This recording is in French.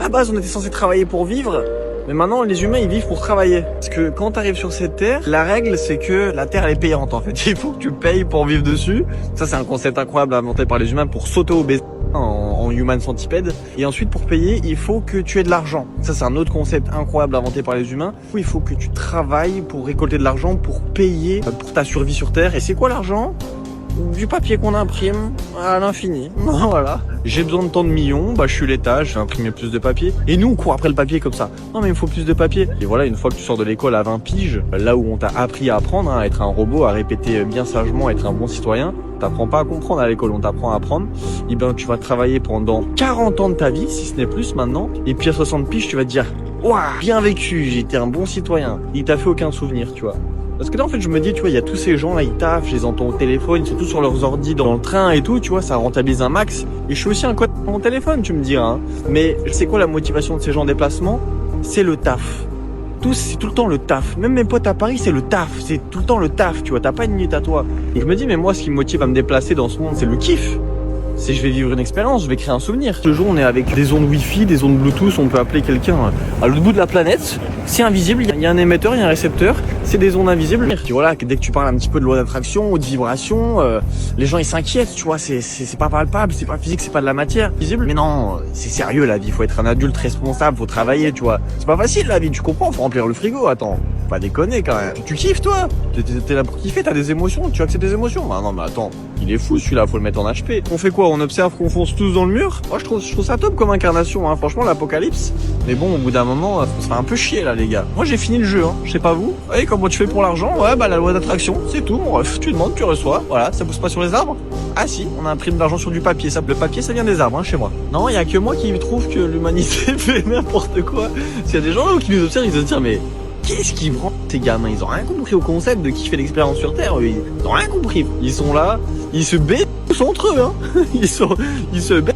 À la base, on était censé travailler pour vivre. Mais maintenant, les humains, ils vivent pour travailler. Parce que quand t'arrives sur cette terre, la règle, c'est que la terre, elle est payante, en fait. Il faut que tu payes pour vivre dessus. Ça, c'est un concept incroyable inventé par les humains pour s'auto-obéir en human centipede. Et ensuite, pour payer, il faut que tu aies de l'argent. Ça, c'est un autre concept incroyable inventé par les humains. Il faut que tu travailles pour récolter de l'argent, pour payer pour ta survie sur Terre. Et c'est quoi l'argent? Du papier qu'on imprime à l'infini. Voilà. J'ai besoin de tant de millions, bah je suis l'État, je vais imprimer plus de papier. Et nous on court après le papier comme ça. Non mais il me faut plus de papier. Et voilà, une fois que tu sors de l'école à 20 piges, là où on t'a appris à apprendre, à être un robot, à répéter bien sagement, à être un bon citoyen, t'apprends pas à comprendre à l'école, on t'apprend à apprendre. Et ben tu vas travailler pendant 40 ans de ta vie, si ce n'est plus maintenant. Et puis à 60 piges, tu vas te dire, ouah, bien vécu, j'ai été un bon citoyen. Il t'a fait aucun souvenir, tu vois. Parce que là, en fait, je me dis, tu vois, il y a tous ces gens là, ils taffent, je les entends au téléphone, ils sont tous sur leurs ordi dans le train et tout, tu vois, ça rentabilise un max. Et je suis aussi un code dans mon téléphone, tu me diras. Hein. Mais c'est quoi la motivation de ces gens en déplacement? C'est le taf. C'est tout le temps le taf. Même mes potes à Paris, c'est le taf. C'est tout le temps le taf, tu vois, t'as pas une minute à toi. Et je me dis, mais moi, ce qui me motive à me déplacer dans ce monde, c'est le kiff. C'est je vais vivre une expérience, je vais créer un souvenir. Ce jour, on est avec des ondes Wi-Fi, des ondes Bluetooth, on peut appeler quelqu'un à l'autre bout de la planète. C'est invisible, il y a un émetteur, il y a un récepteur, c'est des ondes invisibles. Et voilà, dès que tu parles un petit peu de loi d'attraction ou de vibration, les gens ils s'inquiètent, tu vois, c'est pas palpable, c'est pas physique, c'est pas de la matière visible. Mais non, c'est sérieux la vie, faut être un adulte responsable, faut travailler, tu vois. C'est pas facile la vie, tu comprends, faut remplir le frigo, attends. Pas déconner quand même. Tu kiffes toi? T'es là pour kiffer, t'as des émotions, tu acceptes des émotions. Bah non mais attends, il est fou celui-là, faut le mettre en HP. On fait quoi? On observe qu'on fonce tous dans le mur? Moi je trouve ça top comme incarnation, hein. Franchement l'apocalypse. Mais bon, au bout d'un moment, on se fait un peu chier là les gars. Moi j'ai fini le jeu, hein. Je sais pas vous. Et comment tu fais pour l'argent? Ouais bah la loi d'attraction, c'est tout mon ref. Tu demandes, tu reçois. Voilà, ça pousse pas sur les arbres. Ah si, on imprime de l'argent sur du papier. Ça, le papier ça vient des arbres, hein, chez moi. Non, il y a que moi qui trouve que l'humanité fait n'importe quoi. S'il y a des gens là qui nous observent, ils se disent mais qu'est-ce qu'ils branlent ces gamins? Ils ont rien compris au concept de qui fait l'expérience sur Terre. Ils ont rien compris. Ils sont là, ils se baisent tous entre eux, hein. Ils se baisent.